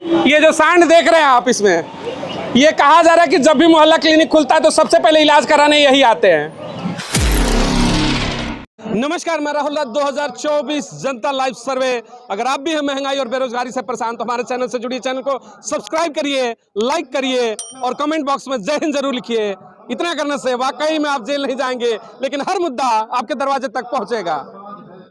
ये जो सांड देख रहे हैं आप, इसमें ये कहा जा रहा है कि जब भी मोहल्ला क्लिनिक खुलता है तो सबसे पहले इलाज कराने यही आते हैं। नमस्कार, मैं राहुल 2024 जनता लाइव सर्वे। अगर आप भी हैं महंगाई और बेरोजगारी से परेशान तो हमारे चैनल से जुड़िए, चैनल को सब्सक्राइब करिए, लाइक करिए और कमेंट बॉक्स में जय हिंद जरूर लिखिए। इतना करने से वाकई में आप जेल नहीं जाएंगे, लेकिन हर मुद्दा आपके दरवाजे तक पहुंचेगा।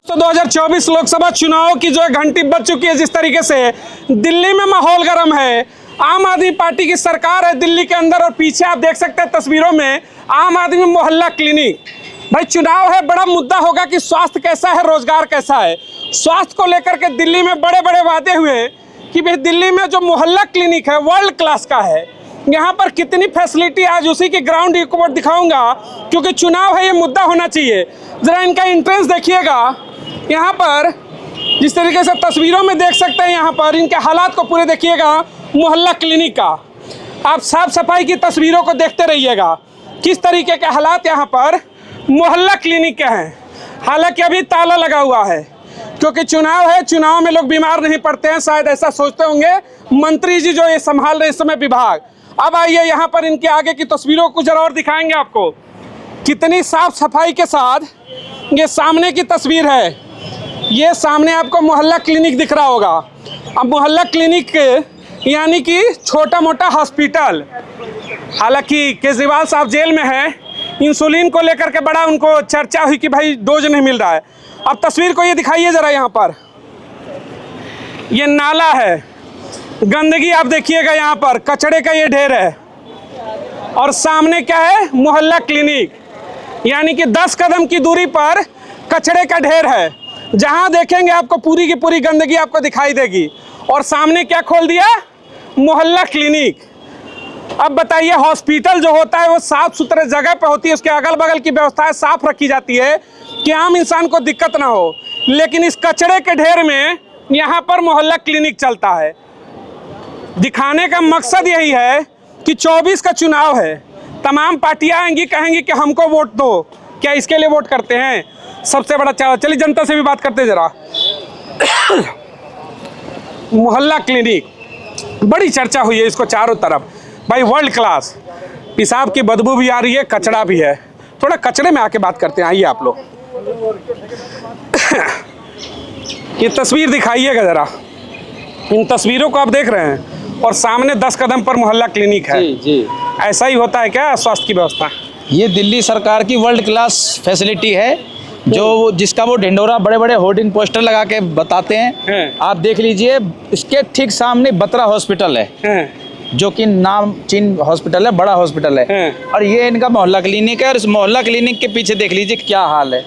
तो 2024 लोकसभा चुनाव की जो घंटी बज चुकी है, जिस तरीके से दिल्ली में माहौल गर्म है, आम आदमी पार्टी की सरकार है दिल्ली के अंदर और पीछे आप देख सकते हैं तस्वीरों में आम आदमी मोहल्ला क्लिनिक। भाई चुनाव है, बड़ा मुद्दा होगा कि स्वास्थ्य कैसा है, रोजगार कैसा है। स्वास्थ्य को लेकर के दिल्ली में बड़े बड़े वादे हुए कि भाई दिल्ली में जो मोहल्ला क्लिनिक है वर्ल्ड क्लास का है। यहाँ पर कितनी फैसिलिटी, आज उसी की ग्राउंड रिपोर्ट दिखाऊंगा, क्योंकि चुनाव है, ये मुद्दा होना चाहिए। जरा इनका एंट्रेंस देखिएगा। यहाँ पर जिस तरीके से तस्वीरों में देख सकते हैं, यहाँ पर इनके हालात को पूरे देखिएगा मोहल्ला क्लिनिक का। आप साफ सफाई की तस्वीरों को देखते रहिएगा, किस तरीके के हालात यहाँ पर मोहल्ला क्लिनिक के हैं। हालांकि अभी ताला लगा हुआ है क्योंकि चुनाव है, चुनाव में लोग बीमार नहीं पड़ते हैं, शायद ऐसा सोचते होंगे मंत्री जी जो ये संभाल रहे इस समय विभाग। अब आइए यहाँ पर इनके आगे की तस्वीरों को जरा और दिखाएंगे आपको, कितनी साफ सफाई के साथ। ये सामने की तस्वीर है, ये सामने आपको मोहल्ला क्लिनिक दिख रहा होगा। अब मोहल्ला क्लिनिक यानी कि छोटा मोटा हॉस्पिटल। हालांकि केजरीवाल साहब जेल में हैं, इंसुलिन को लेकर के बड़ा उनको चर्चा हुई कि भाई डोज नहीं मिल रहा है। अब तस्वीर को ये दिखाइए जरा, यहाँ पर ये नाला है, गंदगी आप देखिएगा, यहाँ पर कचड़े का ये ढेर है और सामने क्या है मोहल्ला क्लिनिक, यानी कि 10 कदम की दूरी पर कचड़े का ढेर है। जहाँ देखेंगे आपको पूरी की पूरी गंदगी आपको दिखाई देगी। और सामने क्या खोल दिया, मोहल्ला क्लिनिक। अब बताइए, हॉस्पिटल जो होता है वो साफ सुथरे जगह पे होती है, उसके अगल बगल की व्यवस्थाएं साफ रखी जाती है कि आम इंसान को दिक्कत ना हो, लेकिन इस कचड़े के ढेर में यहाँ पर मोहल्ला क्लिनिक चलता है। दिखाने का मकसद यही है कि 24 का चुनाव है, तमाम पार्टियां आएंगी, कहेंगी कि हमको वोट दो। क्या इसके लिए वोट करते हैं? सबसे बड़ा चाव। चलिए जनता से भी बात करते जरा। मोहल्ला क्लिनिक बड़ी चर्चा हुई है इसको चारों तरफ। भाई वर्ल्ड क्लास, पेशाब की बदबू भी आ रही है, कचड़ा भी है। थोड़ा कचड़े में आके बात करते हैं, आइए आप लोग। ये तस्वीर दिखाइएगा जरा, इन तस्वीरों को आप देख रहे हैं और सामने 10 कदम पर मोहल्ला क्लिनिक है। जी। ऐसा ही होता है क्या स्वास्थ्य की व्यवस्था? ये दिल्ली सरकार की वर्ल्ड क्लास फैसिलिटी है, जो जिसका वो ढिंडोरा बड़े बड़े होर्डिंग पोस्टर लगा के बताते हैं। आप देख लीजिए, इसके ठीक सामने बत्रा हॉस्पिटल है, जो कि नाम चीन हॉस्पिटल है, बड़ा हॉस्पिटल है। और ये इनका मोहल्ला क्लिनिक है। और इस मोहल्ला क्लिनिक के पीछे देख लीजिए क्या हाल है।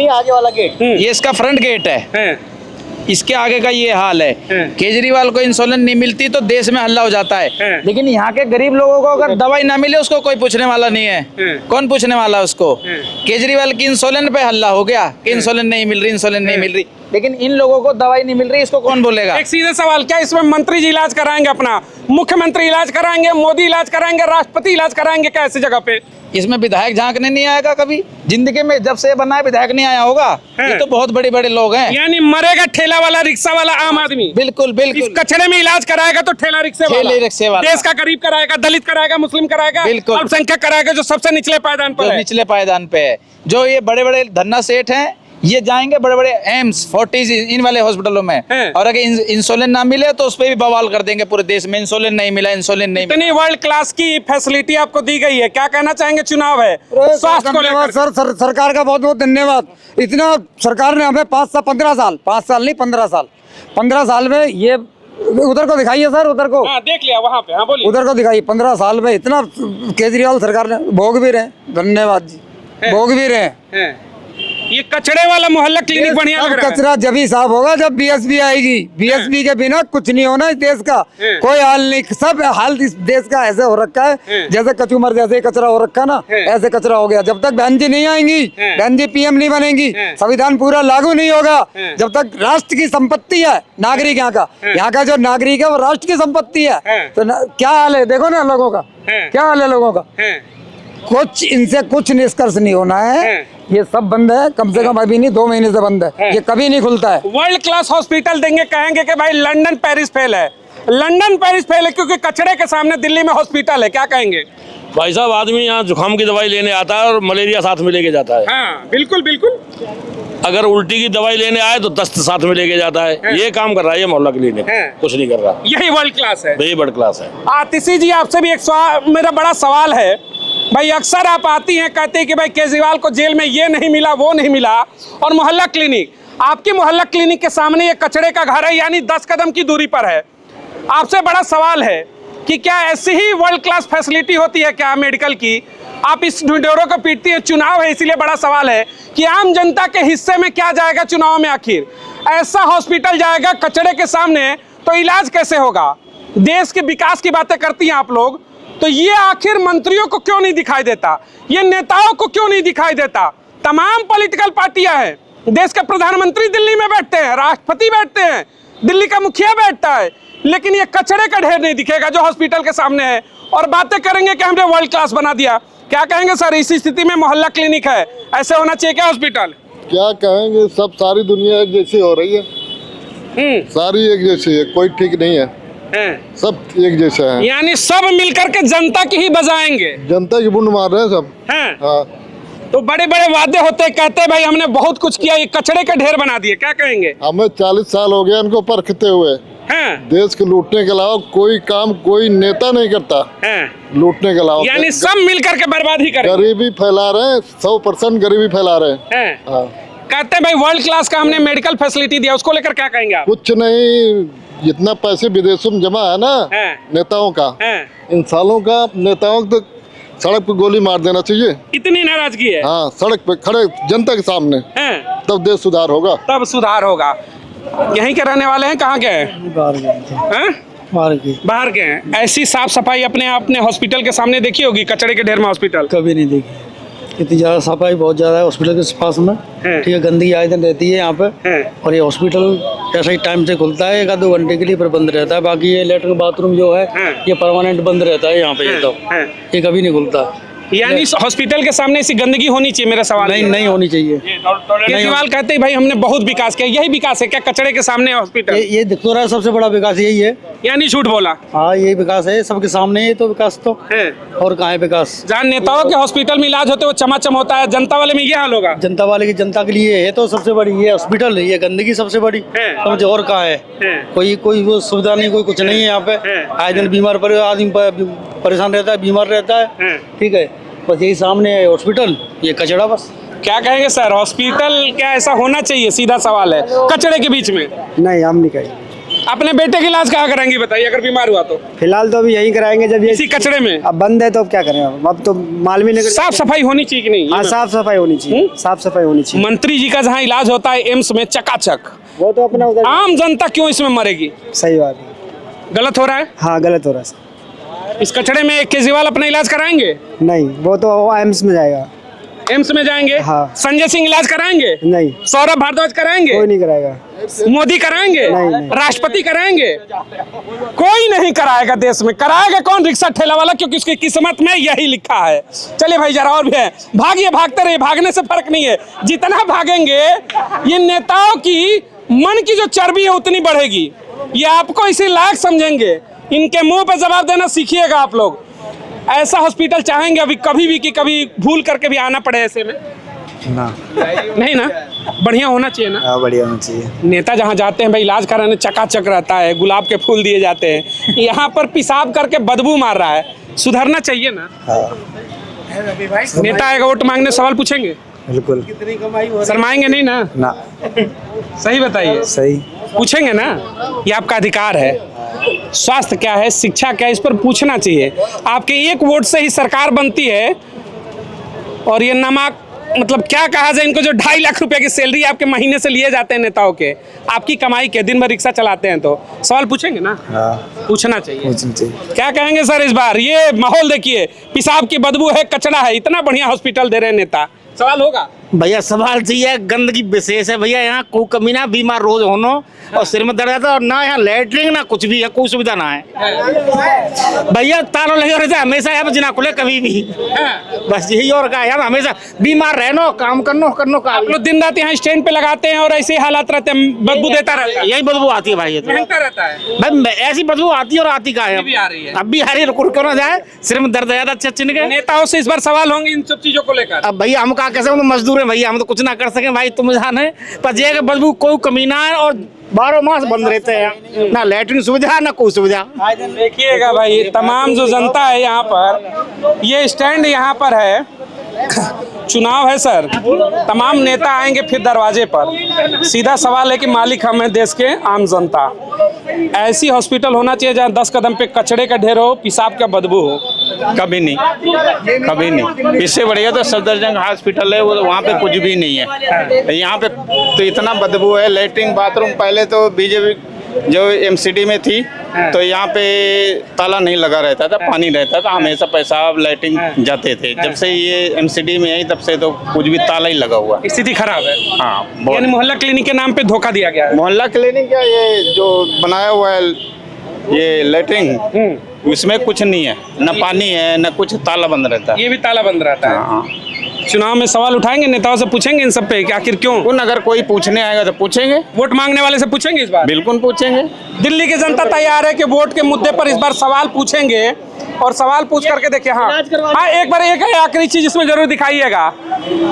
आगे वाला गेट, ये इसका फ्रंट गेट है। इसके आगे का ये हाल है। केजरीवाल को इंसुलिन नहीं मिलती तो देश में हल्ला हो जाता है, लेकिन यहाँ के गरीब लोगों को अगर दवाई ना मिले उसको कोई पूछने वाला नहीं है। कौन पूछने वाला उसको? केजरीवाल की इंसुलिन पे हल्ला हो गया कि इंसुलिन नहीं मिल रही, इंसुलिन नहीं मिल रही, लेकिन इन लोगों को दवाई नहीं मिल रही, इसको कौन बोलेगा? एक सीधा सवाल, क्या इसमें मंत्री जी इलाज कराएंगे अपना? मुख्यमंत्री इलाज कराएंगे, मोदी इलाज कराएंगे, राष्ट्रपति इलाज कराएंगे क्या ऐसी जगह पे? इसमें विधायक झांकने नहीं आएगा कभी जिंदगी में? जब से बना है विधायक नहीं आया होगा। ये तो बहुत बड़े बड़े लोग हैं। यानी मरेगा ठेला वाला, रिक्शा वाला आम आदमी। बिल्कुल बिल्कुल। इस कचरे में इलाज कराएगा तो ठेला रिक्शे वाला, देश का गरीब कराएगा, दलित कराएगा, मुस्लिम कराएगा, अल्पसंख्यक कराएगा, जो सबसे निचले पायदान पर है। निचले पायदान पे है। जो ये बड़े बड़े धन्ना सेठ हैं, ये जाएंगे बड़े बड़े एम्स, फोर्टिस, इन वाले हॉस्पिटलों में, और अगर इंसुलिन ना मिले तो उस पर भी बवाल कर देंगे पूरे देश में। इंसुलिन नहीं मिला, इंसुलिन नहीं मिला। इतनी वर्ल्ड क्लास की फैसिलिटी आपको दी गई है, क्या कहना चाहेंगे? चुनाव है, स्वास्थ्य को लेकर। सर सरकार का बहुत बहुत धन्यवाद। इतना सरकार ने हमें 15 साल 5 साल नहीं 15 साल में ये, उधर को दिखाइए सर, उधर को। देख लिया वहाँ पे, हाँ बोलिए। उधर को दिखाइए। 15 साल में इतना केजरीवाल सरकार ने भोग भी रहे, धन्यवाद जी, भोग भी रहे। ये कचड़े वाला मोहल्ला क्लिनिक बढ़िया लग रहा है। कचरा जब ही साफ होगा जब बीएसपी आएगी। बीएसपी के बिना कुछ नहीं होना इस देश का, कोई हाल नहीं। सब हाल इस देश का ऐसे हो रखा है, जैसे कचूमर जैसे कचरा हो रखा ना, ऐसे कचरा हो गया। जब तक बहन जी नहीं आएंगी, बहन जी पीएम नहीं बनेंगी, संविधान पूरा लागू नहीं होगा, जब तक राष्ट्र की संपत्ति है नागरिक, यहाँ का जो नागरिक है वो राष्ट्र की संपत्ति है। तो क्या हाल है देखो ना लोगों का, क्या हाल है लोगों का। कुछ इनसे कुछ निष्कर्ष नहीं होना है। ये सब बंद है, कम से कम अभी नहीं 2 महीने से बंद है, ये कभी नहीं खुलता है। वर्ल्ड क्लास हॉस्पिटल देंगे, कहेंगे कि भाई लंदन पेरिस फेल है, लंदन पेरिस फेल है क्योंकि कचड़े के सामने दिल्ली में हॉस्पिटल है, क्या कहेंगे? भाई साहब, आदमी यहाँ जुकाम की दवाई लेने आता है और मलेरिया साथ में लेके जाता है। हाँ बिल्कुल बिल्कुल। अगर उल्टी की दवाई लेने आए तो दस्त साथ में लेके जाता है। ये काम कर रहा है ये मोहल्ला क्लिनिक, कुछ नहीं कर रहा। यही वर्ल्ड क्लास है, यही वर्ल्ड क्लास है। आतिशी जी, आपसे भी एक मेरा बड़ा सवाल है भाई। अक्सर आप आती हैं, कहते हैं कि भाई केजरीवाल को जेल में ये नहीं मिला, वो नहीं मिला, और मोहल्ला क्लिनिक, आपकी मोहल्ला क्लिनिक के सामने ये कचड़े का घर है, यानी 10 कदम की दूरी पर है। आपसे बड़ा सवाल है कि क्या ऐसी ही वर्ल्ड क्लास फैसिलिटी होती है क्या मेडिकल की? आप इस ढिंढोरों को पीटती है, चुनाव है इसीलिए बड़ा सवाल है कि आम जनता के हिस्से में क्या जाएगा चुनाव में? आखिर ऐसा हॉस्पिटल जाएगा कचड़े के सामने तो इलाज कैसे होगा? देश के विकास की बातें करती हैं आप लोग, तो ये आखिर मंत्रियों को क्यों नहीं दिखाई देता? ये नेताओं को क्यों नहीं दिखाई देता? तमाम पॉलिटिकल पार्टियां हैं, देश के प्रधानमंत्री दिल्ली में बैठते हैं, राष्ट्रपति बैठते हैं, दिल्ली का मुखिया बैठता है, लेकिन ये कचड़े का ढेर नहीं दिखेगा जो हॉस्पिटल के सामने है। और बातें करेंगे कि हमने वर्ल्ड क्लास बना दिया। क्या कहेंगे सर, इसी स्थिति में मोहल्ला क्लिनिक है, ऐसे होना चाहिए क्या हॉस्पिटल? क्या कहेंगे, सब सारी दुनिया एक जैसी हो रही है, सारी एक जैसी है, कोई ठीक नहीं है, सब एक जैसा है। यानी सब मिलकर के जनता की ही बजाएंगे, जनता की बुंड मार रहे हैं सब। हाँ। तो बड़े बड़े वादे होते, कहते भाई हमने बहुत कुछ किया, ये कचड़े के ढेर बना दिए, क्या कहेंगे? हमें 40 साल हो गए इनको परखते हुए। देश को लूटने के अलावा कोई काम कोई नेता नहीं करता, लूटने के अलावा। यानी सब मिलकर के बर्बाद ही करें, गरीबी फैला रहे हैं, 100% गरीबी फैला रहे हैं। कहते हैं भाई वर्ल्ड क्लास का हमने मेडिकल फैसिलिटी दिया, उसको लेकर क्या कहेंगे आप? कुछ नहीं, जितना पैसे विदेशों में जमा है ना नेताओं का, इन सालों का नेताओं को सड़क पे गोली मार देना चाहिए। इतनी नाराजगी है? हाँ, सड़क पे खड़े जनता के सामने, तब देश सुधार होगा, तब सुधार होगा। यहीं के रहने वाले हैं, कहाँ के हैं? बाहर के हैं। ऐसी साफ सफाई अपने हॉस्पिटल के सामने देखी होगी, कचड़े के ढेर में हॉस्पिटल? कभी नहीं देखी। इतनी ज़्यादा सफाई बहुत ज़्यादा है हॉस्पिटल के पास में, ठीक है, गंदगी आए दिन रहती है यहाँ पे। और ये हॉस्पिटल ऐसा ही टाइम से खुलता है, 1-2 घंटे के लिए पर बंद रहता है। बाकी ये लेटरिन बाथरूम जो है ये परमानेंट बंद रहता है यहाँ पे, ये कभी नहीं खुलता। यानी हॉस्पिटल के सामने ऐसी गंदगी होनी चाहिए, मेरा सवाल नहीं होनी चाहिए। केजरीवाल कहते हैं भाई हमने बहुत विकास किया, यही विकास है क्या कचड़े के सामने हॉस्पिटल? ये दिख तो रहा है, सबसे बड़ा विकास यही है। यानी झूठ बोला? हाँ, यही विकास है, सबके सामने ये तो विकास तो है। और कहाँ है विकास? जहाँ नेताओं के हॉस्पिटल में इलाज होते वो चमाचम होता है, जनता वाले में ये हाल होगा। जनता वाले की जनता के लिए है तो सबसे बड़ी ये हॉस्पिटल है, ये गंदगी सबसे बड़ी समझे। और कहाँ है? कोई वो सुविधा नहीं, कोई कुछ नहीं है यहाँ पे। आए दिन बीमार पड़े आदमी परेशान रहता है, बीमार रहता है, ठीक है, बस यही सामने है हॉस्पिटल, ये कचड़ा बस। क्या कहेंगे सर, हॉस्पिटल क्या ऐसा होना चाहिए? सीधा सवाल है, कचड़े के बीच में। नहीं, हम नहीं कहेंगे। अपने बेटे का इलाज कहाँ कराएंगे बताइए, अगर बीमार हुआ तो? फिलहाल तो अभी यहीं कराएंगे, जब ये इसी कचड़े में अब बंद है तो अब क्या करें? अब तो माल भी नहीं। साफ सफाई होनी चाहिए कि नहीं? हाँ, साफ सफाई होनी चाहिए, साफ सफाई होनी चाहिए। मंत्री जी का जहाँ इलाज होता है एम्स में चकाचक, वो तो अपना उधर। आम जनता क्यों इसमें मरेगी? सही बात है। गलत हो रहा है? हाँ, गलत हो रहा है। इस कचड़े में केजरीवाल अपना इलाज कराएंगे? नहीं, वो तो एम्स में जाएगा। एम्स में जाएंगे? हाँ। संजय सिंह इलाज कराएंगे? नहीं। सौरभ भारद्वाज कराएंगे? कोई नहीं कराएगा। मोदी कराएंगे? नहीं। राष्ट्रपति कराएंगे? कोई नहीं कराएगा देश में। कराएगा कौन? रिक्शा ठेला वाला, क्योंकि उसकी किस्मत में यही लिखा है। चलिए भाई, जरा और भी है, भागिए, भागते रहिए, भागने से फर्क नहीं है। जितना भागेंगे ये नेताओं की मन की जो चर्बी है उतनी बढ़ेगी, ये आपको इसी लायक समझेंगे। इनके मुंह पे जवाब देना सीखिएगा आप लोग। ऐसा हॉस्पिटल चाहेंगे अभी कभी भी कि कभी भूल करके भी आना पड़े ऐसे में? ना, नहीं ना, बढ़िया होना चाहिए ना। हाँ, बढ़िया होना चाहिए। नेता जहाँ जाते हैं भाई इलाज कराने चकाचक रहता है, गुलाब के फूल दिए जाते हैं, यहाँ पर पेशाब करके बदबू मार रहा है, सुधरना चाहिए ना। नेता आएगा वोट मांगने, सवाल पूछेंगे? बिल्कुल। शर्माएंगे नहीं ना? ना। सही बताइए। सही पूछेंगे ना, ये आपका अधिकार है। स्वास्थ्य क्या है, शिक्षा क्या है, इस पर पूछना चाहिए। आपके एक वोट से ही सरकार बनती है, और ये नमक मतलब क्या कहा जाए, इनको जो 2.5 लाख रुपए की सैलरी आपके महीने से लिए जाते हैं नेताओं के, आपकी कमाई के, दिन भर रिक्शा चलाते हैं, तो सवाल पूछेंगे ना? हाँ, पूछना चाहिए। क्या कहेंगे सर इस बार? ये माहौल देखिए, पेशाब की बदबू है, कचड़ा है, इतना बढ़िया हॉस्पिटल दे रहे हैं नेता, सवाल होगा? भैया सवाल सही है, गंदगी विशेष है भैया, यहाँ कोई कमी ना, बीमार रोज होनो और सिर में दर्द आता है, और ना यहाँ लेटरिन ना कुछ भी है, कोई सुविधा ना है भैया। ताला लगे रहता है हमेशा, यहाँ पे जिना खुले कभी भी, बस यही और क्या यार, हमेशा बीमार रहनो, काम करनो का। आप लोग दिन रात यहाँ स्टैंड पे लगाते हैं और ऐसे ही हालात रहते हैं, बदबू देता रहता है, यही बदबू आती है भाई, ये तो रहता है भाई ऐसी बदबू आती है, और आती का है, अब भी आ रही है, रुक क्यों ना जाए, सिर में दर्द ज्यादा अच्छे के। नेताओं से इस बार सवाल होंगे इन सब चीजों को लेकर। अब भैया हम कहा कैसे, हम तो मजदूर हैं भैया, हम तो कुछ ना कर सके भाई, तुम जाने पर ये बदबू कोई कमी ना है, और 12 मास बंद रहते हैं, ना लैट्रिन सुविधा ना कोई सुविधा। देखिएगा भाई, तमाम जो जनता है यहाँ पर, ये स्टैंड यहाँ पर है, चुनाव है सर, तमाम नेता आएंगे फिर दरवाजे पर, सीधा सवाल है कि मालिक हम हैं देश के आम जनता। ऐसी हॉस्पिटल होना चाहिए जहाँ 10 कदम पे कचड़े का ढेर हो, पेशाब का बदबू हो। कभी नहीं, कभी नहीं। इससे बढ़िया तो सफदरजंग हॉस्पिटल है, वो वहाँ पे कुछ भी नहीं है। यहाँ पे तो इतना बदबू है, लेटरिन बाथरूम पहले तो बीजेपी जो एमसीडी में थी तो यहाँ पे ताला नहीं लगा रहता था, पानी रहता था, हमेशा पेशाब लैट्रिन जाते थे। जब से ये एमसीडी में आई तब से तो कुछ भी ताला ही लगा हुआ, स्थिति खराब है। हाँ, यानी मोहल्ला क्लिनिक के नाम पे धोखा दिया गया है। मोहल्ला क्लिनिक का ये जो बनाया हुआ है ये लैट्रिन, उसमें कुछ नहीं है, न पानी है न कुछ, ताला बंद रहता है। ये भी ताला बंद रहता है। हाँ। चुनाव में सवाल उठाएंगे, नेताओं से पूछेंगे इन सब पे कि आखिर क्यों? अगर कोई पूछने आएगा तो पूछेंगे, वोट मांगने वाले से पूछेंगे इस बार? बिल्कुल पूछेंगे। दिल्ली की जनता तैयार है कि वोट के मुद्दे पर इस बार सवाल पूछेंगे, और सवाल पूछ करके देखिए। हाँ हाँ, एक बार एक आखिरी चीज इसमें जरूर दिखाइएगा,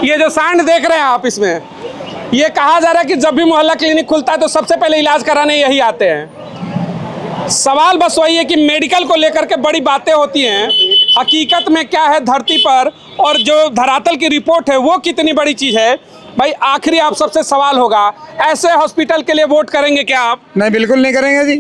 ये जो सांड देख रहे हैं आप, इसमें ये कहा जा रहा है कि जब भी मोहल्ला क्लिनिक खुलता है तो सबसे पहले इलाज कराने यही आते हैं। सवाल बस वही है कि मेडिकल को लेकर के बड़ी बातें होती हैं, हकीकत में क्या है धरती पर, और जो धरातल की रिपोर्ट है वो कितनी बड़ी चीज़ है। भाई आखिरी आप सबसे सवाल होगा, ऐसे हॉस्पिटल के लिए वोट करेंगे क्या आप? नहीं, बिल्कुल नहीं करेंगे जी,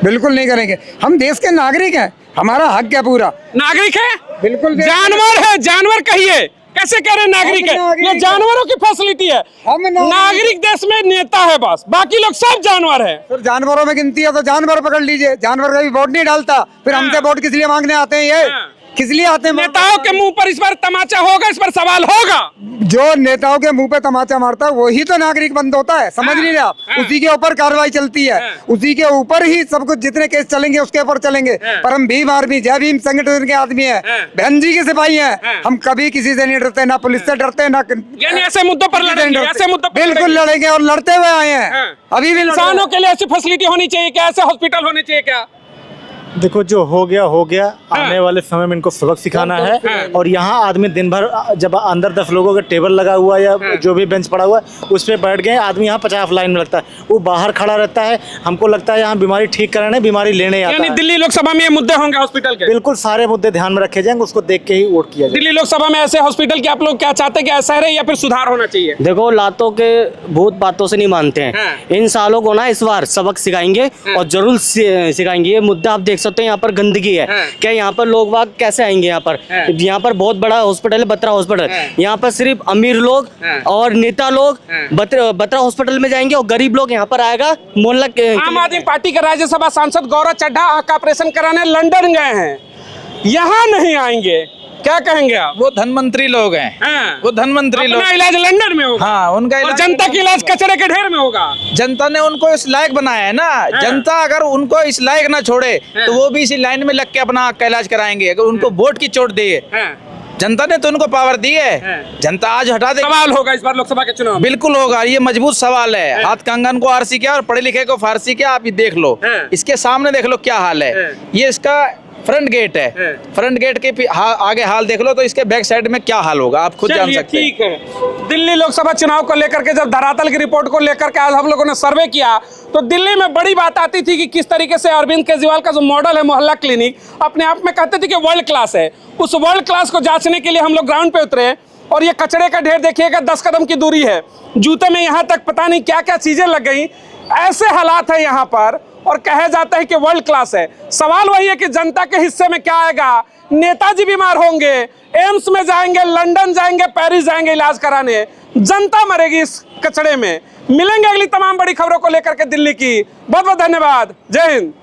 बिल्कुल नहीं करेंगे। हम देश के नागरिक हैं, हमारा हक है पूरा। नागरिक है? बिल्कुल। जानवर है, जानवर कहिए, कैसे कह रहे हैं नागरिक है? ये जानवरों की फैसिलिटी है। हम नागरिक देश में नेता है बस, बाकी लोग सब जानवर है। फिर जानवरों में गिनती है तो जानवर पकड़ लीजिए, जानवर कभी वोट नहीं डालता, फिर हमसे वोट किस लिए मांगने आते हैं? ये किस लिए आते हैं? नेताओं के मुंह पर इस बार तमाचा होगा, इस पर सवाल होगा। जो नेताओं के मुंह पे तमाचा मारता है वही तो नागरिक बंद होता है, समझ नहीं रहे आप? उसी के ऊपर कार्रवाई चलती है, उसी के ऊपर ही सब कुछ, जितने केस चलेंगे उसके ऊपर चलेंगे। पर हम भीम आर्मी, जय भीम संगठन के आदमी हैं, बहन जी के सिपाही हैं, हम कभी किसी से नहीं डरते, ना पुलिस से डरते, ना यानी ऐसे मुद्दों पर लड़ेंगे, ऐसे मुद्दों पर बिल्कुल लड़ेंगे, और लड़ते हुए आए हैं। अभी भी इंसानों के लिए ऐसी फैसिलिटी होनी चाहिए क्या? ऐसे हॉस्पिटल होने चाहिए क्या? देखो, जो हो गया हो गया, आने वाले समय में इनको सबक सिखाना है। और यहाँ आदमी दिन भर जब अंदर 10 लोगों का टेबल लगा हुआ या जो भी बेंच पड़ा हुआ है उस पर बैठ गए, आदमी यहाँ 50 लाइन में लगता है, वो बाहर खड़ा रहता है। हमको लगता है यहाँ बीमारी ठीक कराने, बीमारी लेने आता है। दिल्ली लोकसभा में ये मुद्दे होंगे हॉस्पिटल के? बिल्कुल, सारे मुद्दे ध्यान में रखे जाएंगे, उसको देख के ही वोट किया जाए। दिल्ली लोकसभा में ऐसे हॉस्पिटल के आप लोग क्या चाहते हैं कि ऐसा रहे या फिर सुधार होना चाहिए? देखो, लातों के भूत बातों से नहीं मानते हैं। इन सालों को ना इस बार सबक सिखाएंगे और जरूर सिखाएंगे। ये मुद्दा आप देख सकते हैं, यहाँ पर गंदगी है। क्या यहाँ पर लोग बाग कैसे आएंगे? यहाँ पर बहुत बड़ा हॉस्पिटल है, बत्रा हॉस्पिटल। यहाँ पर सिर्फ अमीर लोग और नेता लोग बत्रा हॉस्पिटल में जाएंगे, और गरीब लोग यहाँ पर आएगा मोहल्ला के। आम आदमी पार्टी के राज्यसभा सांसद गौरव चड्ढा आंख का ऑपरेशन कराने लंदन गए हैं, यहाँ नहीं आएंगे, क्या कहेंगे आप? वो धनमंत्री लोग हैं, वो धनमंत्री लोग। इलाज लंदन में होगा। हाँ, उनका और जनता की इलाज कचरे के ढेर में होगा। जनता ने उनको इस लायक बनाया है ना। जनता अगर उनको इस लायक ना छोड़े तो वो भी इसी लाइन में लग के अपना इलाज कराएंगे। अगर उनको वोट की चोट दी है, जनता ने तो उनको पावर दी है, जनता आज हटा दे। सवाल होगा इस बार लोकसभा के चुनाव? बिल्कुल होगा, ये मजबूत सवाल है। हाथ कंगन को आरसी क्या और पढ़े लिखे को फारसी क्या, आप ये देख लो, इसके सामने देख लो क्या हाल है। ये इसका फ्रंट गेट है, फ्रंट गेट के आगे हाल देख लो तो इसके बैक साइड में क्या हाल होगा, आप खुद जान सकते हैं। ठीक है। दिल्ली लोकसभा चुनाव को लेकर के जब धरातल की रिपोर्ट को लेकर के आज हम लोगों ने सर्वे किया तो दिल्ली में बड़ी बात आती थी कि किस तरीके से अरविंद केजरीवाल का जो मॉडल है मोहल्ला क्लिनिक, अपने आप में कहते थे कि वर्ल्ड क्लास है। उस वर्ल्ड क्लास को जांचने के लिए हम लोग ग्राउंड पे उतरे, और ये कचड़े का ढेर देखिएगा, 10 कदम की दूरी है, जूते में यहाँ तक पता नहीं क्या क्या चीजें लग गई। ऐसे हालात है यहाँ पर, और कहा जाता है कि वर्ल्ड क्लास है। सवाल वही है कि जनता के हिस्से में क्या आएगा? नेताजी बीमार होंगे, एम्स में जाएंगे, लंदन जाएंगे, पेरिस जाएंगे इलाज कराने, जनता मरेगी इस कचड़े में। मिलेंगे अगली तमाम बड़ी खबरों को लेकर के दिल्ली की। बहुत बहुत धन्यवाद। जय हिंद।